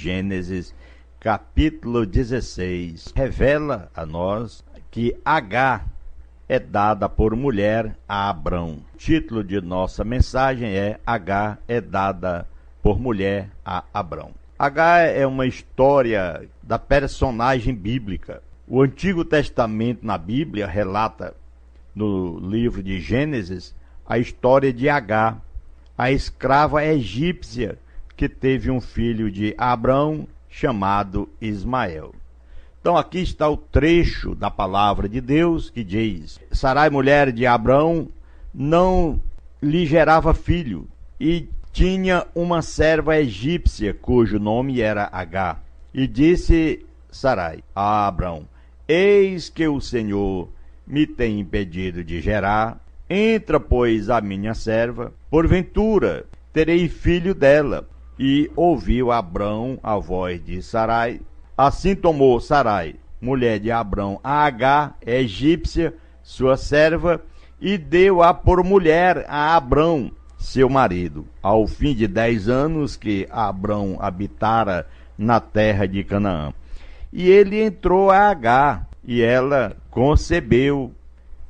Gênesis, capítulo 16, revela a nós que Agar é dada por mulher a Abrão. O título de nossa mensagem é Agar é dada por mulher a Abrão. Agar é uma história da personagem bíblica. O Antigo Testamento na Bíblia relata, no livro de Gênesis, a história de Agar, a escrava egípcia que teve um filho de Abrão chamado Ismael. Então aqui está o trecho da palavra de Deus que diz: Sarai, mulher de Abrão, não lhe gerava filho, e tinha uma serva egípcia cujo nome era Agar. E disse Sarai a Abrão: Eis que o Senhor me tem impedido de gerar. Entra, pois, a minha serva, porventura terei filho dela. E ouviu Abrão a voz de Sarai. Assim tomou Sarai, mulher de Abrão, a Agar, egípcia, sua serva, e deu-a por mulher a Abrão, seu marido, ao fim de 10 anos que Abrão habitara na terra de Canaã. E ele entrou a Agar, e ela concebeu,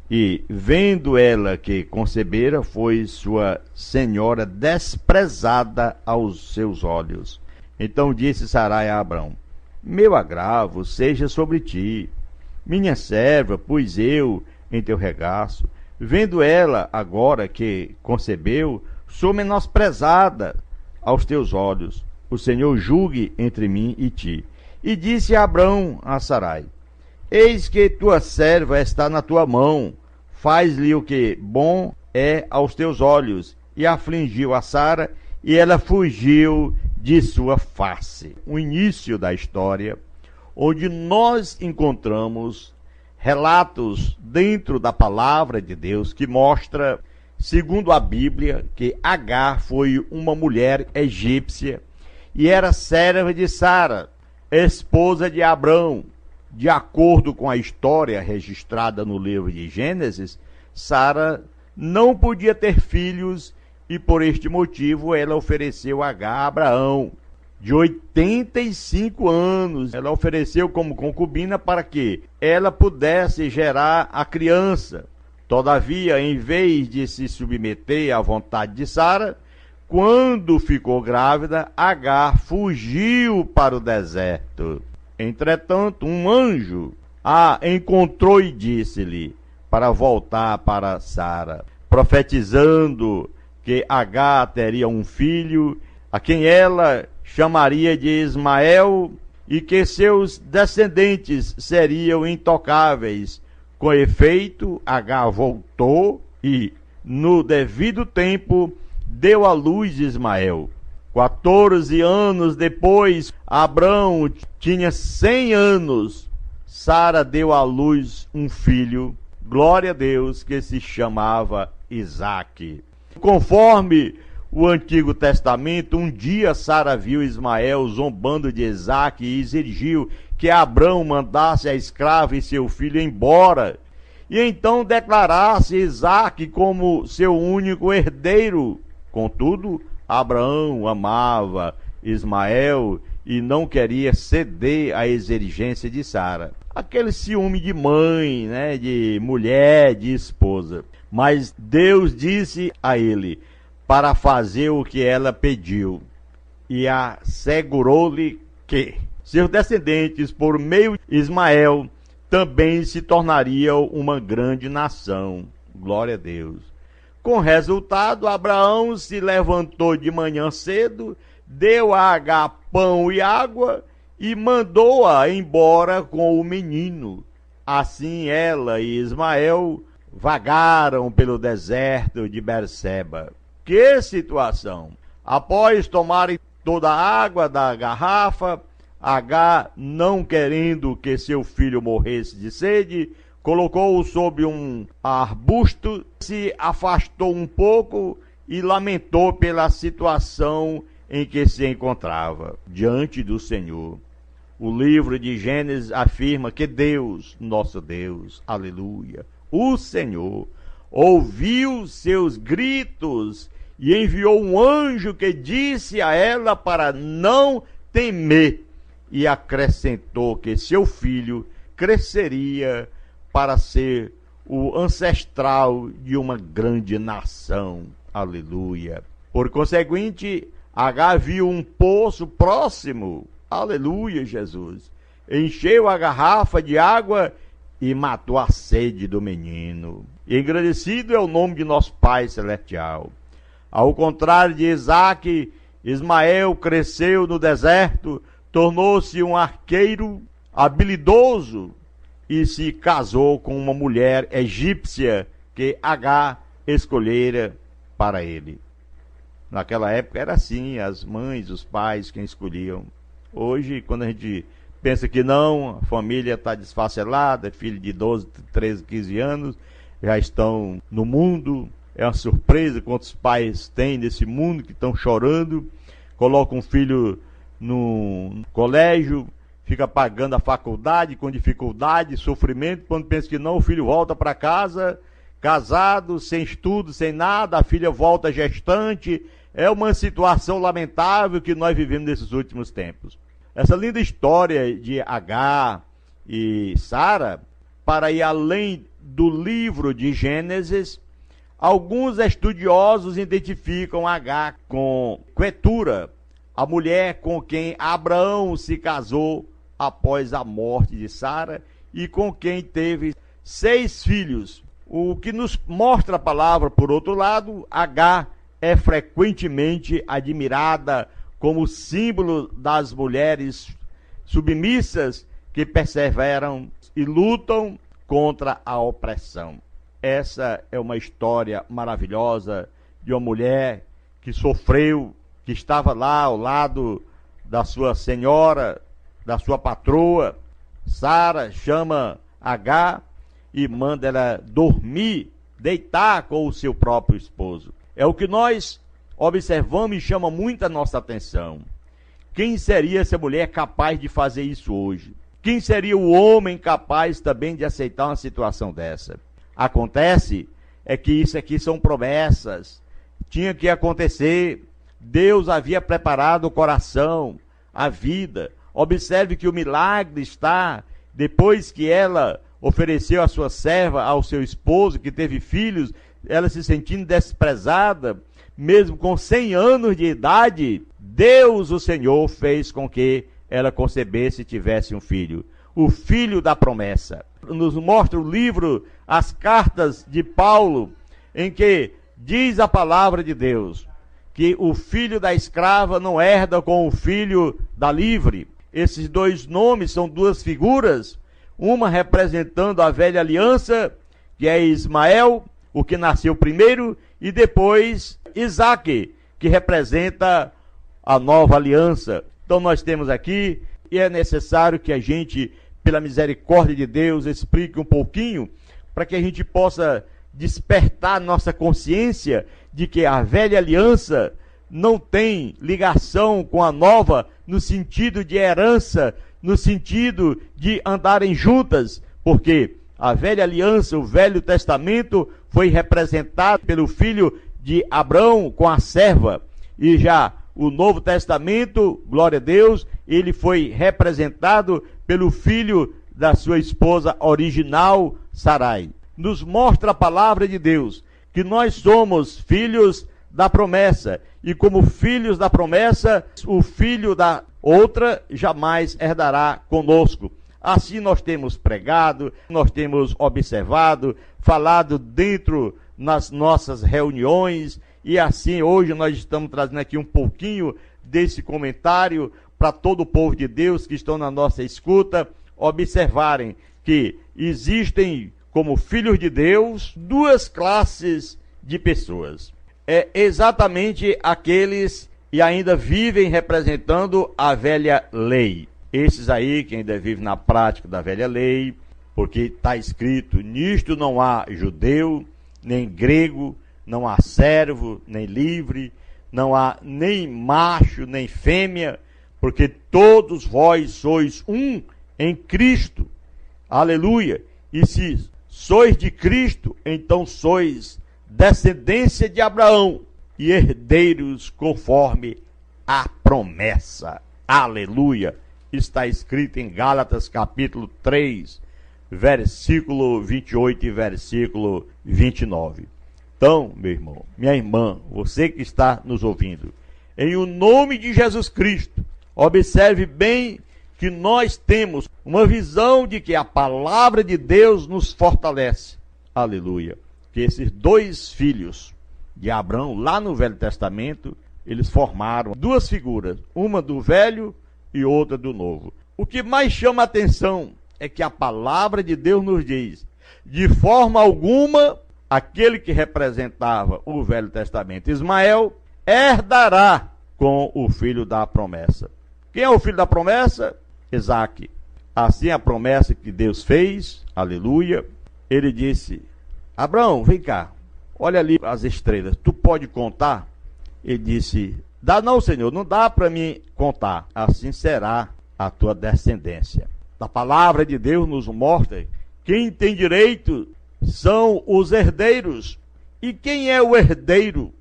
e vendo ela que concebera, foi sua senhora desprezada aos seus olhos. Então disse Sarai a Abrão: Meu agravo seja sobre ti, minha serva, pus eu em teu regaço. Vendo ela agora que concebeu, sou menosprezada aos teus olhos. O Senhor julgue entre mim e ti. E disse Abrão a Sarai: Eis que tua serva está na tua mão, faz-lhe o que bom é aos teus olhos. E afligiu a Sara, e ela fugiu de sua face. O início da história, onde nós encontramos relatos dentro da palavra de Deus que mostra, segundo a Bíblia, que Agar foi uma mulher egípcia e era serva de Sara, esposa de Abrão. De acordo com a história registrada no livro de Gênesis, Sara não podia ter filhos e por este motivo ela ofereceu Agar a Abraão, de 85 anos. Ela ofereceu como concubina para que ela pudesse gerar a criança. Todavia, em vez de se submeter à vontade de Sara, quando ficou grávida, Agar fugiu para o deserto. Entretanto, um anjo a encontrou e disse-lhe para voltar para Sara, profetizando que Agar teria um filho, a quem ela chamaria de Ismael, e que seus descendentes seriam intocáveis. Com efeito, Agar voltou e, no devido tempo, deu à luz Ismael. 14 anos depois, Abrão tinha 100 anos. Sara deu à luz um filho, glória a Deus, que se chamava Isaque. Conforme o Antigo Testamento, um dia Sara viu Ismael zombando de Isaque e exigiu que Abrão mandasse a escrava e seu filho embora, e então declarasse Isaque como seu único herdeiro. Contudo, Abraão amava Ismael e não queria ceder à exigência de Sara. Aquele ciúme de mãe, né, de mulher, de esposa. Mas Deus disse a ele para fazer o que ela pediu, e assegurou-lhe que seus descendentes, por meio de Ismael, também se tornariam uma grande nação. Glória a Deus. Com resultado, Abraão se levantou de manhã cedo, deu a Agar pão e água e mandou-a embora com o menino. Assim ela e Ismael vagaram pelo deserto de Berseba. Que situação! Após tomarem toda a água da garrafa, Agar, não querendo que seu filho morresse de sede, colocou-o sob um arbusto, se afastou um pouco e lamentou pela situação em que se encontrava diante do Senhor. O livro de Gênesis afirma que Deus, nosso Deus, aleluia, o Senhor, ouviu seus gritos e enviou um anjo que disse a ela para não temer, e acrescentou que seu filho cresceria para ser o ancestral de uma grande nação. Aleluia. Por conseguinte, Agar viu um poço próximo. Aleluia, Jesus. Encheu a garrafa de água e matou a sede do menino. E engrandecido é o nome de nosso Pai Celestial. Ao contrário de Isaque, Ismael cresceu no deserto, tornou-se um arqueiro habilidoso e se casou com uma mulher egípcia que Agar escolhera para ele. Naquela época era assim, as mães, os pais, quem escolhiam. Hoje, quando a gente pensa que não, a família está desfacelada, filho de 12, 13, 15 anos, já estão no mundo. É uma surpresa quantos pais têm nesse mundo que estão chorando, colocam um filho no colégio, fica pagando a faculdade com dificuldade, sofrimento, quando pensa que não, o filho volta para casa, casado, sem estudo, sem nada, a filha volta gestante. É uma situação lamentável que nós vivemos nesses últimos tempos. Essa linda história de Agar e Sara, para ir além do livro de Gênesis, alguns estudiosos identificam Agar com Quetura, a mulher com quem Abraão se casou após a morte de Sara e com quem teve 6 filhos. O que nos mostra a palavra, por outro lado, Agar é frequentemente admirada como símbolo das mulheres submissas que perseveram e lutam contra a opressão. Essa é uma história maravilhosa de uma mulher que sofreu, que estava lá ao lado da sua senhora, da sua patroa. Sara chama Agar e manda ela dormir, deitar com o seu próprio esposo. É o que nós observamos e chama muito a nossa atenção. Quem seria essa mulher capaz de fazer isso hoje? Quem seria o homem capaz também de aceitar uma situação dessa? Acontece é que isso aqui são promessas. Tinha que acontecer. Deus havia preparado o coração, a vida. Observe que o milagre está depois que ela ofereceu a sua serva ao seu esposo, que teve filhos, ela se sentindo desprezada, mesmo com 100 anos de idade, Deus, o Senhor, fez com que ela concebesse e tivesse um filho. O filho da promessa. Nos mostra o livro, as cartas de Paulo, em que diz a palavra de Deus, que o filho da escrava não herda com o filho da livre. Esses dois nomes são duas figuras, uma representando a velha aliança, que é Ismael, o que nasceu primeiro, e depois Isaque, que representa a nova aliança. Então nós temos aqui, e é necessário que a gente, pela misericórdia de Deus, explique um pouquinho, para que a gente possa despertar nossa consciência de que a velha aliança não tem ligação com a nova, no sentido de herança, no sentido de andarem juntas, porque a velha aliança, o Velho Testamento, foi representado pelo filho de Abraão com a serva, e já o Novo Testamento, glória a Deus, ele foi representado pelo filho da sua esposa original, Sarai. Nos mostra a palavra de Deus, que nós somos filhos da promessa, e como filhos da promessa, o filho da outra jamais herdará conosco. Assim nós temos pregado, nós temos observado, falado dentro nas nossas reuniões, e assim hoje nós estamos trazendo aqui um pouquinho desse comentário para todo o povo de Deus que estão na nossa escuta, observarem que existem como filhos de Deus duas classes de pessoas. É exatamente aqueles que ainda vivem representando a velha lei. Esses aí que ainda vivem na prática da velha lei, porque está escrito, nisto não há judeu, nem grego, não há servo, nem livre, não há nem macho, nem fêmea, porque todos vós sois um em Cristo. Aleluia! E se sois de Cristo, então sois descendência de Abraão e herdeiros conforme a promessa. Aleluia! Está escrito em Gálatas capítulo 3, versículo 28 e versículo 29. Então, meu irmão, minha irmã, você que está nos ouvindo, em o nome de Jesus Cristo, observe bem que nós temos uma visão de que a palavra de Deus nos fortalece. Aleluia! Que esses dois filhos de Abraão, lá no Velho Testamento, eles formaram duas figuras, uma do Velho e outra do Novo. O que mais chama a atenção é que a palavra de Deus nos diz, de forma alguma, aquele que representava o Velho Testamento, Ismael, herdará com o filho da promessa. Quem é o filho da promessa? Isaque. Assim a promessa que Deus fez, aleluia, ele disse, Abraão, vem cá, olha ali as estrelas, tu pode contar? Ele disse, dá não, Senhor, não dá para mim contar. Assim será a tua descendência. A palavra de Deus nos mostra quem tem direito são os herdeiros. E quem é o herdeiro?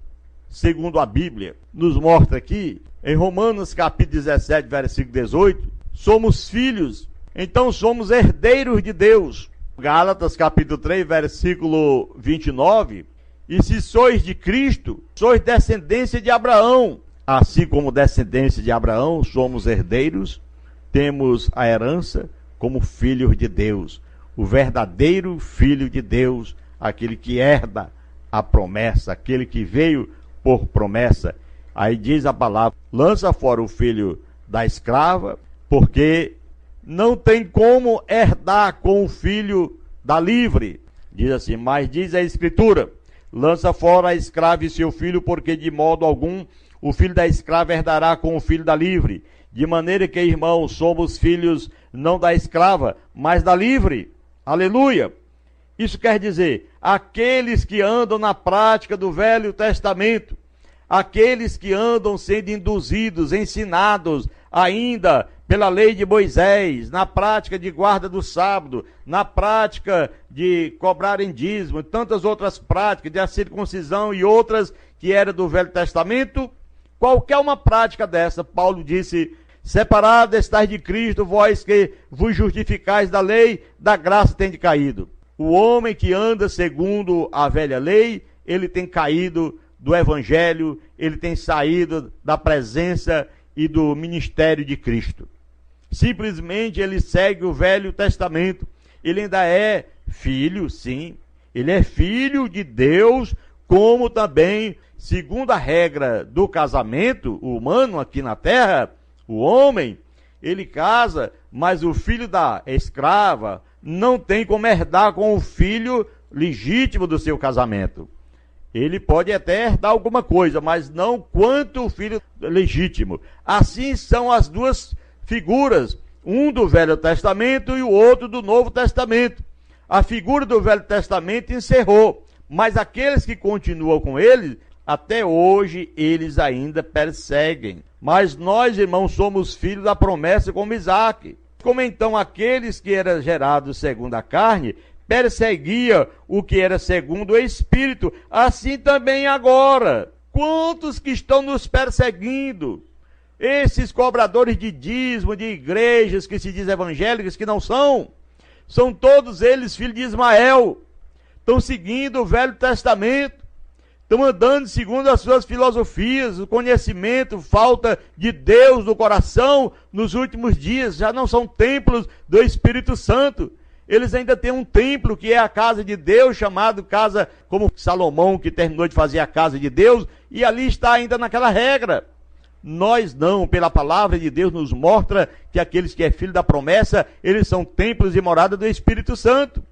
Segundo a Bíblia, nos mostra aqui, em Romanos capítulo 17, versículo 18, somos filhos, então somos herdeiros de Deus. Gálatas capítulo 3, versículo 29, e se sois de Cristo, sois descendência de Abraão. Assim como descendência de Abraão, somos herdeiros, temos a herança como filhos de Deus. O verdadeiro filho de Deus, aquele que herda a promessa, aquele que veio por promessa. Aí diz a palavra, lança fora o filho da escrava, porque não tem como herdar com o filho da livre. Diz assim, mas diz a Escritura, lança fora a escrava e seu filho, porque de modo algum o filho da escrava herdará com o filho da livre. De maneira que, irmãos, somos filhos não da escrava, mas da livre. Aleluia! Isso quer dizer, aqueles que andam na prática do Velho Testamento, aqueles que andam sendo induzidos, ensinados ainda pela lei de Moisés, na prática de guarda do sábado, na prática de cobrarem dízimo, tantas outras práticas, de a circuncisão e outras que eram do Velho Testamento, qualquer uma prática dessa, Paulo disse, separado estais de Cristo, vós que vos justificais da lei, da graça tende caído. O homem que anda segundo a velha lei, ele tem caído do evangelho, ele tem saído da presença e do ministério de Cristo. Simplesmente ele segue o Velho Testamento. Ele ainda é filho, sim. Ele é filho de Deus, como também, segundo a regra do casamento humano aqui na terra, o homem, ele casa, mas o filho da escrava não tem como herdar com o filho legítimo do seu casamento. Ele pode até herdar alguma coisa, mas não quanto o filho legítimo. Assim são as duas figuras, um do Velho Testamento e o outro do Novo Testamento. A figura do Velho Testamento encerrou, mas aqueles que continuam com ele, até hoje eles ainda perseguem. Mas nós, irmãos, somos filhos da promessa como Isaque. Como então aqueles que eram gerados segundo a carne, perseguia o que era segundo o Espírito, assim também agora. Quantos que estão nos perseguindo? Esses cobradores de dízimo, de igrejas que se dizem evangélicas, que não são, são todos eles filhos de Ismael, estão seguindo o Velho Testamento, estão andando segundo as suas filosofias, o conhecimento, falta de Deus no coração nos últimos dias, já não são templos do Espírito Santo. Eles ainda têm um templo que é a casa de Deus, chamado casa como Salomão, que terminou de fazer a casa de Deus, e ali está ainda naquela regra. Nós não, pela palavra de Deus nos mostra que aqueles que é filho da promessa, eles são templos e morada do Espírito Santo.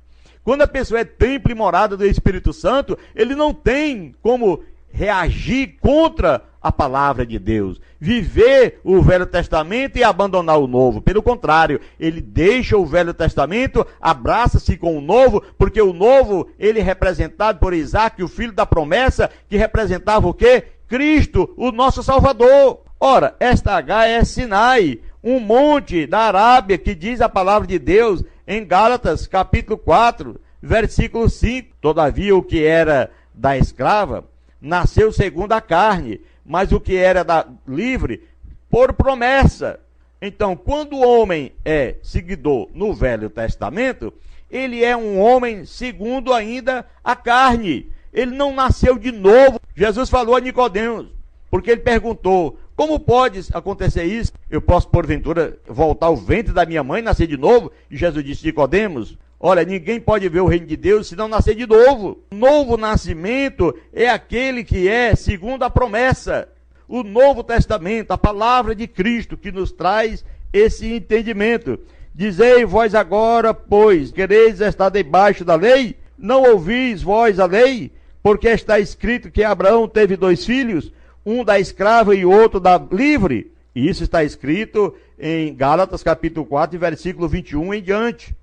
Quando a pessoa é templo e morada do Espírito Santo, ele não tem como reagir contra a palavra de Deus, viver o Velho Testamento e abandonar o Novo. Pelo contrário, ele deixa o Velho Testamento, abraça-se com o Novo, porque o Novo, ele é representado por Isaque, o filho da promessa, que representava o quê? Cristo, o nosso Salvador. Ora, esta H é Sinai, um monte da Arábia, que diz a palavra de Deus em Gálatas, capítulo 4, versículo 5. Todavia, o que era da escrava, nasceu segundo a carne, mas o que era da livre, por promessa. Então, quando o homem é seguidor no Velho Testamento, ele é um homem segundo ainda a carne. Ele não nasceu de novo. Jesus falou a Nicodemos, porque ele perguntou: como pode acontecer isso? Eu posso, porventura, voltar ao ventre da minha mãe e nascer de novo? E Jesus disse: Nicodemos, olha, ninguém pode ver o reino de Deus se não nascer de novo. Novo nascimento é aquele que é segundo a promessa. O Novo Testamento, a palavra de Cristo, que nos traz esse entendimento. Dizei vós agora, pois, quereis estar debaixo da lei? Não ouvis vós a lei? Porque está escrito que Abraão teve 2 filhos, um da escrava e outro da livre. E isso está escrito em Gálatas capítulo 4, versículo 21 em diante.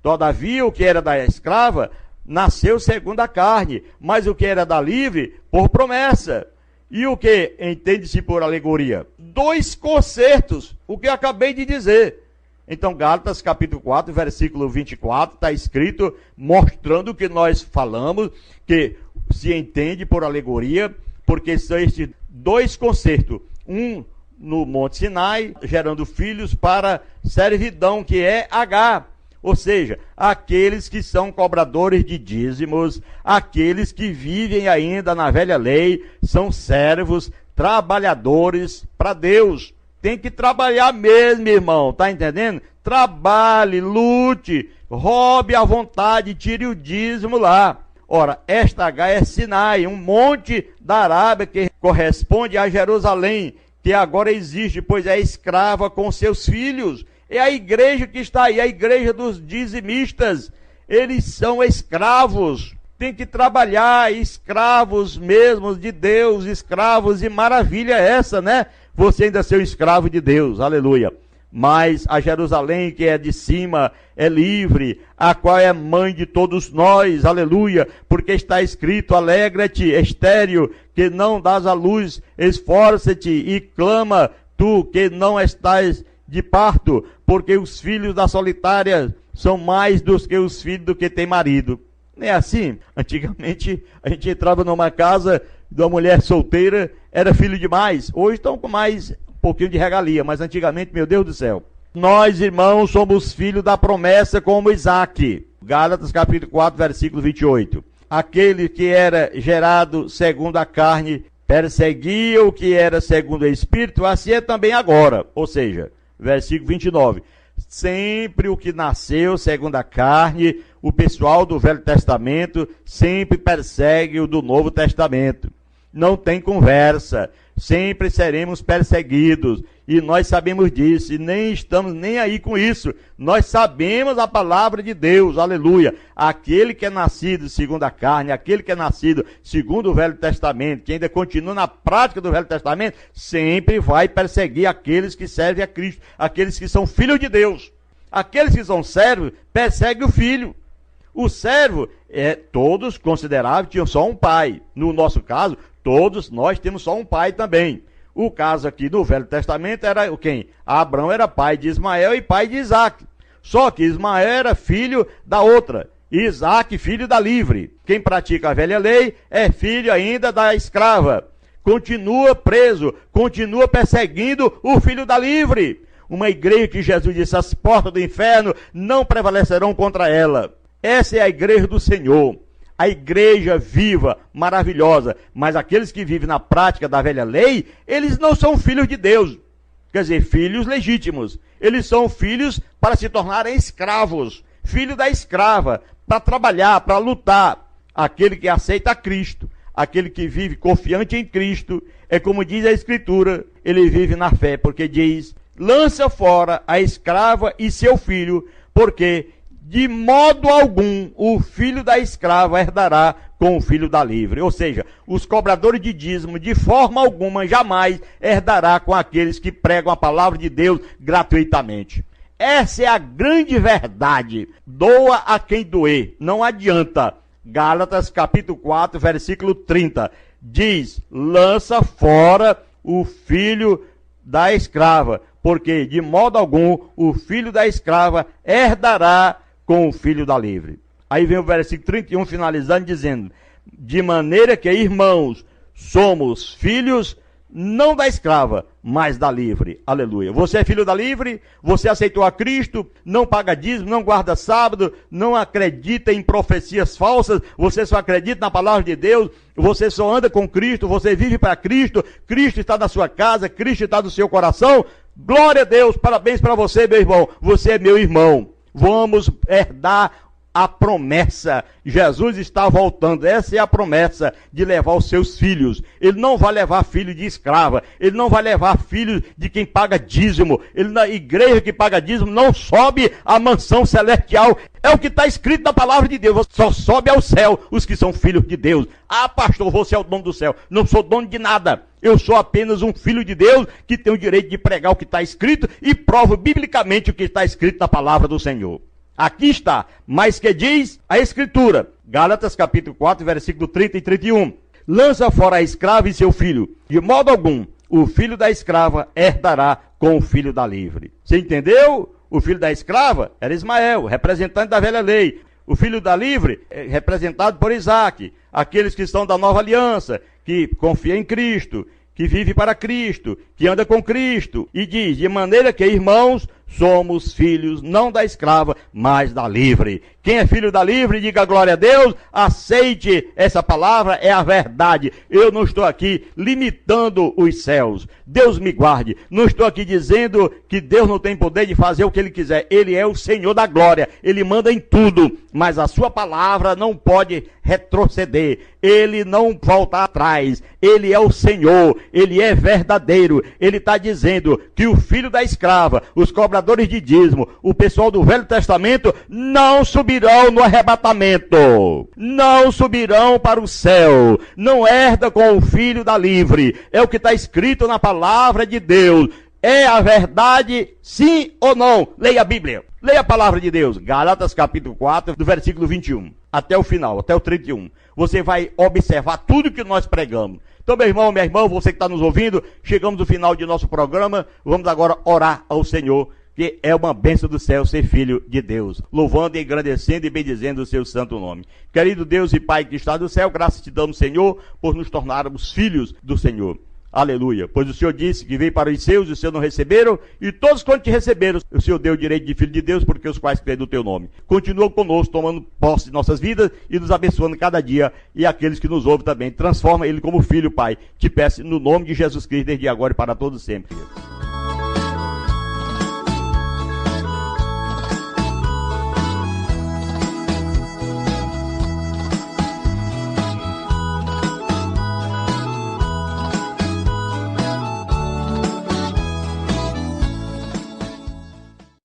Todavia, o que era da escrava nasceu segundo a carne, mas o que era da livre, por promessa. E o que entende-se por alegoria? 2 concertos, o que eu acabei de dizer. Então, Gálatas capítulo 4, versículo 24, está escrito, mostrando o que nós falamos, que se entende por alegoria, porque são estes 2 concertos, um no Monte Sinai, gerando filhos para servidão, que é Agar. Ou seja, aqueles que são cobradores de dízimos, aqueles que vivem ainda na velha lei, são servos, trabalhadores para Deus. Tem que trabalhar mesmo, irmão, tá entendendo? Trabalhe, lute, roube à vontade, tire o dízimo lá. Ora, esta Agar é Sinai, um monte da Arábia que corresponde a Jerusalém, que agora existe, pois é escrava com seus filhos. É a igreja que está aí, a igreja dos dizimistas. Eles são escravos, tem que trabalhar, escravos mesmo de Deus, escravos, e maravilha essa, né? Você ainda ser um escravo de Deus, aleluia. Mas a Jerusalém que é de cima é livre, a qual é mãe de todos nós, aleluia, porque está escrito: alegra-te, estéril, que não dás à luz, esforça-te e clama, tu que não estás de parto, porque os filhos da solitária são mais dos que os filhos do que tem marido. Não é assim? Antigamente a gente entrava numa casa de uma mulher solteira, era filho demais. Hoje estão com mais um pouquinho de regalia, mas antigamente, meu Deus do céu. Nós, irmãos, somos filhos da promessa como Isaque. Gálatas capítulo 4, versículo 28. Aquele que era gerado segundo a carne perseguia o que era segundo o Espírito, assim é também agora. Ou seja, versículo 29. Sempre o que nasceu segundo a carne, o pessoal do Velho Testamento sempre persegue o do Novo Testamento. Não tem conversa, sempre seremos perseguidos, e nós sabemos disso, e nem estamos nem aí com isso. Nós sabemos a palavra de Deus, aleluia. Aquele que é nascido segundo a carne, aquele que é nascido segundo o Velho Testamento, que ainda continua na prática do Velho Testamento, sempre vai perseguir aqueles que servem a Cristo, aqueles que são filhos de Deus. Aqueles que são servos, perseguem o filho. O servo, todos consideravam que tinham só um pai. No nosso caso, todos nós temos só um pai também. O caso aqui do Velho Testamento era quem? Abraão era pai de Ismael e pai de Isaque. Só que Ismael era filho da outra, Isaque filho da livre. Quem pratica a velha lei é filho ainda da escrava. Continua preso, continua perseguindo o filho da livre. Uma igreja que Jesus disse: as portas do inferno não prevalecerão contra ela. Essa é a igreja do Senhor. A igreja viva, maravilhosa, mas aqueles que vivem na prática da velha lei, eles não são filhos de Deus, quer dizer, filhos legítimos. Eles são filhos para se tornarem escravos, filho da escrava, para trabalhar, para lutar. Aquele que aceita a Cristo, aquele que vive confiante em Cristo, é como diz a Escritura, ele vive na fé, porque diz: lança fora a escrava e seu filho, porque de modo algum o filho da escrava herdará com o filho da livre. Ou seja, os cobradores de dízimo, de forma alguma, jamais herdará com aqueles que pregam a palavra de Deus gratuitamente. Essa é a grande verdade. Doa a quem doer, não adianta. Gálatas capítulo 4, versículo 30, diz: lança fora o filho da escrava, porque de modo algum o filho da escrava herdará com o filho da livre. Aí vem o versículo 31 finalizando, dizendo: de maneira que, irmãos, somos filhos, não da escrava, mas da livre. Aleluia. Você é filho da livre, você aceitou a Cristo, não paga dízimo, não guarda sábado, não acredita em profecias falsas, você só acredita na palavra de Deus, você só anda com Cristo, você vive para Cristo, Cristo está na sua casa, Cristo está no seu coração. Glória a Deus, parabéns para você, meu irmão. Você é meu irmão. Vamos herdar a promessa. Jesus está voltando. Essa é a promessa de levar os seus filhos. Ele não vai levar filho de escrava. Ele não vai levar filho de quem paga dízimo. Ele, na igreja que paga dízimo, não sobe à mansão celestial. É o que está escrito na palavra de Deus. Só sobe ao céu os que são filhos de Deus. Ah, pastor, você é o dono do céu. Não sou dono de nada. Eu sou apenas um filho de Deus que tem o direito de pregar o que está escrito e provo biblicamente o que está escrito na palavra do Senhor. Aqui está, mas que diz a Escritura, Gálatas capítulo 4, versículo 30 e 31. Lança fora a escrava e seu filho, de modo algum, o filho da escrava herdará com o filho da livre. Você entendeu? O filho da escrava era Ismael, representante da velha lei. O filho da livre é representado por Isaac, aqueles que estão da nova aliança, que confia em Cristo, que vive para Cristo, que anda com Cristo, e diz, de maneira que, irmãos, somos filhos não da escrava, mas da livre. Quem é filho da livre, diga glória a Deus, aceite essa palavra, é a verdade. Eu não estou aqui limitando os céus, Deus me guarde. Não estou aqui dizendo que Deus não tem poder de fazer o que Ele quiser. Ele é o Senhor da glória, Ele manda em tudo, mas a sua palavra não pode retroceder, Ele não volta atrás. Ele é o Senhor, Ele é verdadeiro. Ele está dizendo que o filho da escrava, os cobradores de dízimo, o pessoal do Velho Testamento, não subirão no arrebatamento, não subirão para o céu, não herda com o filho da livre. É o que está escrito na palavra de Deus. É a verdade, sim ou não? Leia a Bíblia, leia a palavra de Deus, Gálatas capítulo 4, do versículo 21, até o final, até o 31. Você vai observar tudo que nós pregamos. Então, meu irmão, minha irmã, você que está nos ouvindo, chegamos no final de nosso programa, vamos agora orar ao Senhor, que é uma bênção do céu ser filho de Deus, louvando, engrandecendo e bendizendo o seu santo nome. Querido Deus e Pai que está no céu, graças te damos, Senhor, por nos tornarmos filhos do Senhor. Aleluia. Pois o Senhor disse que veio para os seus e os seus não receberam, e todos quanto te receberam, o Senhor deu o direito de filho de Deus, porque os quais creem no teu nome. Continua conosco, tomando posse de nossas vidas e nos abençoando cada dia, e aqueles que nos ouvem também. Transforma ele como filho, Pai. Te peço no nome de Jesus Cristo, desde agora e para todos sempre.